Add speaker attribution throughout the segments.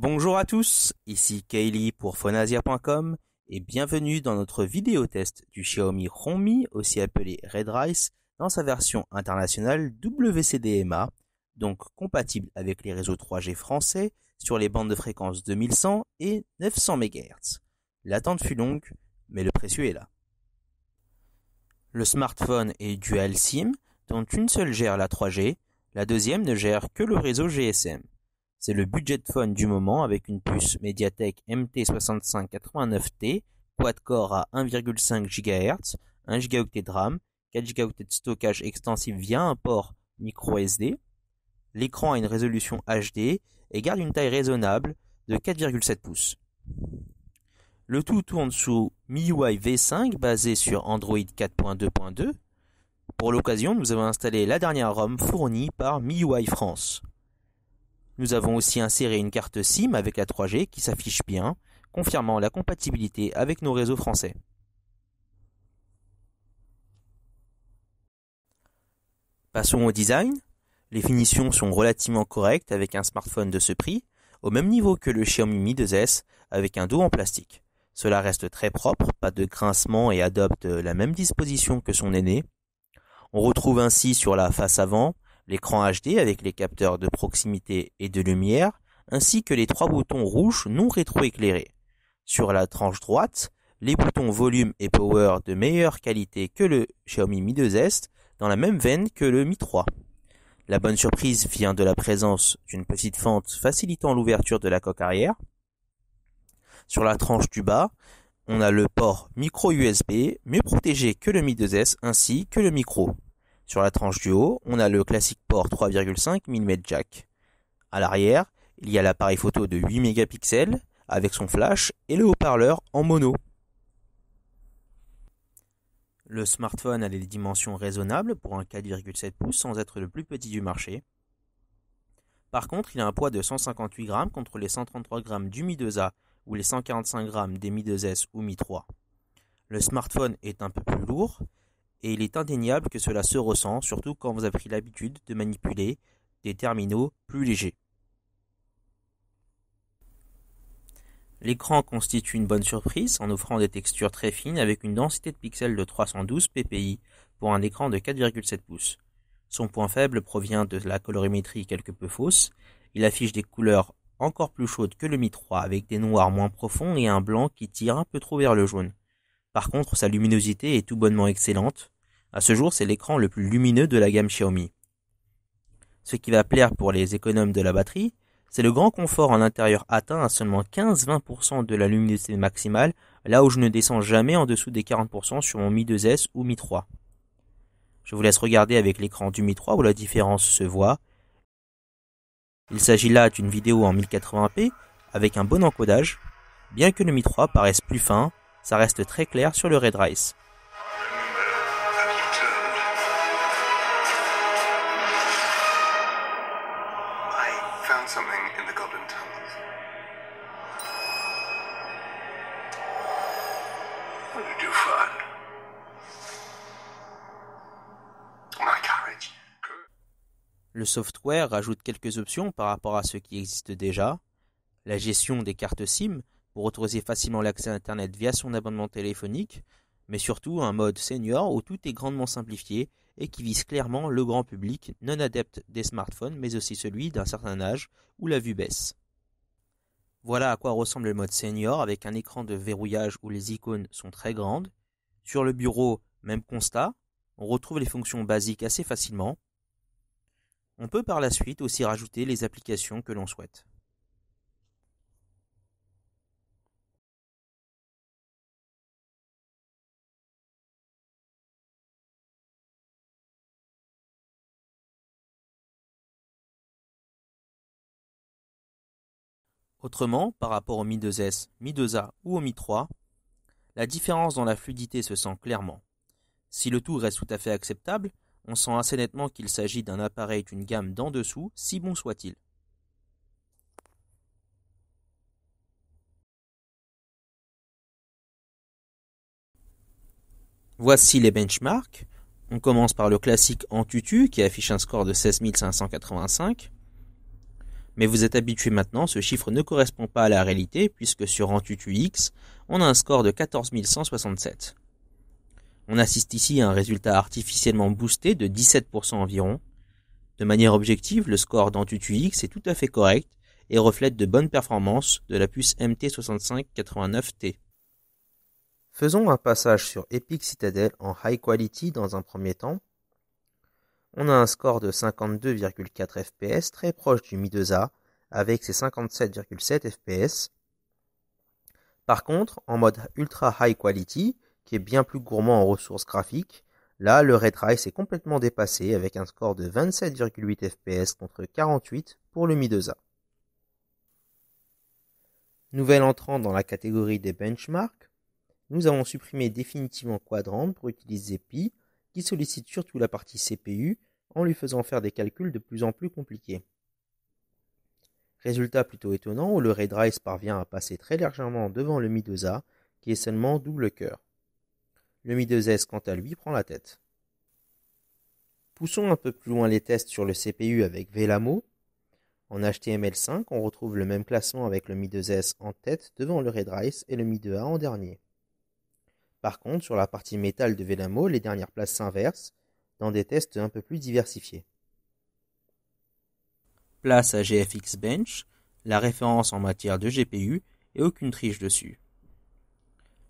Speaker 1: Bonjour à tous, ici Kaylee pour Phonasia.com et bienvenue dans notre vidéo test du Xiaomi Honmi, aussi appelé Redrice, dans sa version internationale WCDMA, donc compatible avec les réseaux 3G français sur les bandes de fréquence 2100 et 900 MHz. L'attente fut longue, mais le précieux est là. Le smartphone est dual SIM, dont une seule gère la 3G, la deuxième ne gère que le réseau GSM. C'est le budget phone du moment avec une puce Mediatek MT6589T, quad-core à 1,5 GHz, 1 Go de RAM, 4 Go de stockage extensif via un port micro SD. L'écran a une résolution HD et garde une taille raisonnable de 4,7 pouces. Le tout tourne sous MIUI V5 basé sur Android 4.2.2. Pour l'occasion, nous avons installé la dernière ROM fournie par MIUI France. Nous avons aussi inséré une carte SIM avec la 3G qui s'affiche bien, confirmant la compatibilité avec nos réseaux français. Passons au design. Les finitions sont relativement correctes avec un smartphone de ce prix, au même niveau que le Xiaomi Mi 2S avec un dos en plastique. Cela reste très propre, pas de grincement et adopte la même disposition que son aîné. On retrouve ainsi sur la face avant l'écran HD avec les capteurs de proximité et de lumière, ainsi que les 3 boutons rouges non rétroéclairés. Sur la tranche droite, les boutons volume et power de meilleure qualité que le Xiaomi Mi 2S, dans la même veine que le Mi 3. La bonne surprise vient de la présence d'une petite fente facilitant l'ouverture de la coque arrière. Sur la tranche du bas, on a le port micro USB, mieux protégé que le Mi 2S ainsi que le micro. Sur la tranche du haut, on a le classique port 3,5 mm jack. À l'arrière, il y a l'appareil photo de 8 mégapixels avec son flash et le haut-parleur en mono. Le smartphone a des dimensions raisonnables pour un 4,7 pouces sans être le plus petit du marché. Par contre, il a un poids de 158 grammes contre les 133 grammes du Mi 2A ou les 145 grammes des Mi 2S ou Mi 3. Le smartphone est un peu plus lourd, et il est indéniable que cela se ressent, surtout quand vous avez pris l'habitude de manipuler des terminaux plus légers. L'écran constitue une bonne surprise en offrant des textures très fines avec une densité de pixels de 312 ppi pour un écran de 4,7 pouces. Son point faible provient de la colorimétrie quelque peu fausse. Il affiche des couleurs encore plus chaudes que le Mi 3 avec des noirs moins profonds et un blanc qui tire un peu trop vers le jaune. Par contre, sa luminosité est tout bonnement excellente. À ce jour, c'est l'écran le plus lumineux de la gamme Xiaomi. Ce qui va plaire pour les économes de la batterie, c'est le grand confort en intérieur atteint à seulement 15-20% de la luminosité maximale, là où je ne descends jamais en dessous des 40% sur mon Mi 2S ou Mi 3. Je vous laisse regarder avec l'écran du Mi 3 où la différence se voit. Il s'agit là d'une vidéo en 1080p avec un bon encodage. Bien que le Mi 3 paraisse plus fin, ça reste très clair sur le Redrice.
Speaker 2: Something in the Goblin Tunnels. What did you find? My courage.
Speaker 1: Le software rajoute quelques options par rapport à ce qui existe déjà. La gestion des cartes SIM pour autoriser facilement l'accès à Internet via son abonnement téléphonique, mais surtout un mode senior où tout est grandement simplifié et qui vise clairement le grand public non adepte des smartphones, mais aussi celui d'un certain âge où la vue baisse. Voilà à quoi ressemble le mode senior avec un écran de verrouillage où les icônes sont très grandes. Sur le bureau, même constat, on retrouve les fonctions basiques assez facilement. On peut par la suite aussi rajouter les applications que l'on souhaite. Autrement, par rapport au Mi 2S, Mi 2A ou au Mi 3, la différence dans la fluidité se sent clairement. Si le tout reste tout à fait acceptable, on sent assez nettement qu'il s'agit d'un appareil d'une gamme d'en dessous, si bon soit-il. Voici les benchmarks. On commence par le classique Antutu qui affiche un score de 16 585. Mais vous êtes habitué maintenant, ce chiffre ne correspond pas à la réalité puisque sur AnTuTu X, on a un score de 14 167. On assiste ici à un résultat artificiellement boosté de 17% environ. De manière objective, le score d'AnTuTu X est tout à fait correct et reflète de bonnes performances de la puce MT6589T. Faisons un passage sur Epic Citadel en High Quality dans un premier temps. On a un score de 52,4 fps très proche du Mi 2A avec ses 57,7 fps. Par contre, en mode Ultra High Quality, qui est bien plus gourmand en ressources graphiques, là le Red Rise est complètement dépassé avec un score de 27,8 fps contre 48 pour le Mi 2A. Nouvel entrant dans la catégorie des benchmarks, nous avons supprimé définitivement Quadrant pour utiliser Pi, qui sollicite surtout la partie CPU en lui faisant faire des calculs de plus en plus compliqués. Résultat plutôt étonnant où le Red Rise parvient à passer très légèrement devant le Mi 2A, qui est seulement double cœur. Le Mi 2S quant à lui prend la tête. Poussons un peu plus loin les tests sur le CPU avec Vellamo. En HTML5, on retrouve le même classement avec le Mi 2S en tête devant le Red Rise et le Mi 2A en dernier. Par contre, sur la partie métal de Vellamo, les dernières places s'inversent dans des tests un peu plus diversifiés. Place à GFX Bench, la référence en matière de GPU et aucune triche dessus.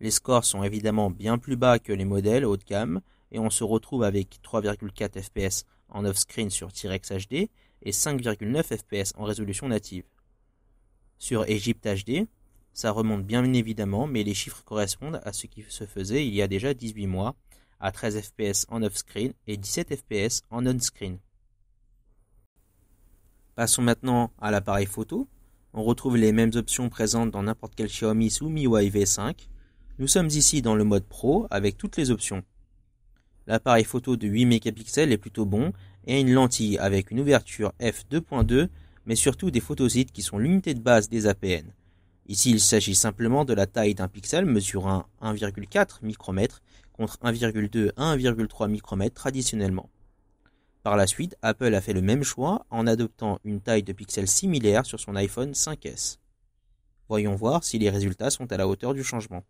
Speaker 1: Les scores sont évidemment bien plus bas que les modèles haut de gamme et on se retrouve avec 3,4 fps en off-screen sur T-Rex HD et 5,9 fps en résolution native. Sur Egypt HD, ça remonte bien évidemment, mais les chiffres correspondent à ce qui se faisait il y a déjà 18 mois, à 13 fps en off-screen et 17 fps en on-screen. Passons maintenant à l'appareil photo. On retrouve les mêmes options présentes dans n'importe quel Xiaomi sous MIUI V5. Nous sommes ici dans le mode Pro avec toutes les options. L'appareil photo de 8 mégapixels est plutôt bon et a une lentille avec une ouverture f2.2 mais surtout des photosites qui sont l'unité de base des APN. Ici il s'agit simplement de la taille d'un pixel mesurant 1,4 micromètres contre 1,2 à 1,3 micromètres traditionnellement. Par la suite, Apple a fait le même choix en adoptant une taille de pixel similaire sur son iPhone 5S. Voyons voir si les résultats sont à la hauteur du changement.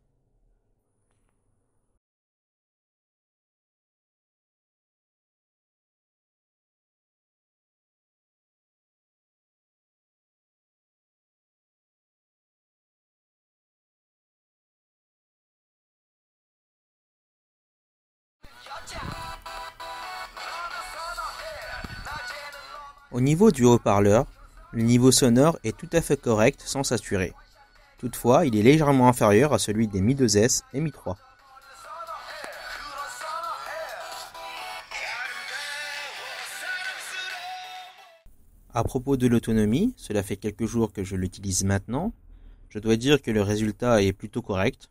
Speaker 1: Au niveau du haut-parleur, le niveau sonore est tout à fait correct sans saturer. Toutefois, il est légèrement inférieur à celui des Mi 2S et Mi 3. À propos de l'autonomie, cela fait quelques jours que je l'utilise maintenant. Je dois dire que le résultat est plutôt correct.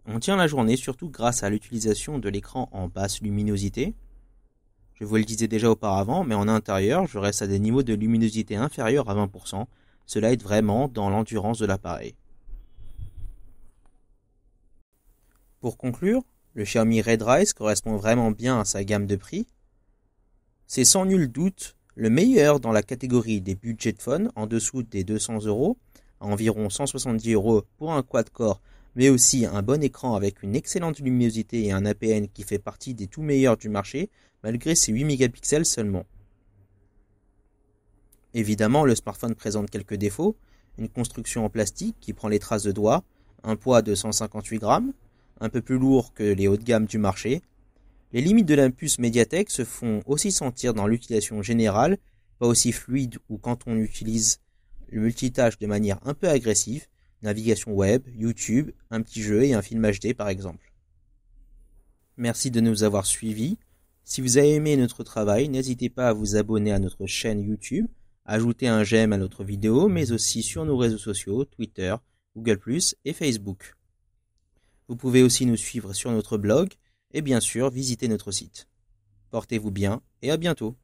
Speaker 1: On tient la journée surtout grâce à l'utilisation de l'écran en basse luminosité. Je vous le disais déjà auparavant, mais en intérieur, je reste à des niveaux de luminosité inférieurs à 20%. Cela aide vraiment dans l'endurance de l'appareil. Pour conclure, le Xiaomi Red Rise correspond vraiment bien à sa gamme de prix. C'est sans nul doute le meilleur dans la catégorie des budget phones en dessous des 200 €, à environ 170 € pour un quad-core, mais aussi un bon écran avec une excellente luminosité et un APN qui fait partie des tout meilleurs du marché, malgré ses 8 mégapixels seulement. Évidemment, le smartphone présente quelques défauts, une construction en plastique qui prend les traces de doigts, un poids de 158 grammes, un peu plus lourd que les hauts de gamme du marché. Les limites de la puce Mediatek se font aussi sentir dans l'utilisation générale, pas aussi fluide ou quand on utilise le multitâche de manière un peu agressive, navigation web, YouTube, un petit jeu et un film HD par exemple. Merci de nous avoir suivis. Si vous avez aimé notre travail, n'hésitez pas à vous abonner à notre chaîne YouTube, ajouter un j'aime à notre vidéo, mais aussi sur nos réseaux sociaux, Twitter, Google+, et Facebook. Vous pouvez aussi nous suivre sur notre blog et bien sûr visiter notre site. Portez-vous bien et à bientôt.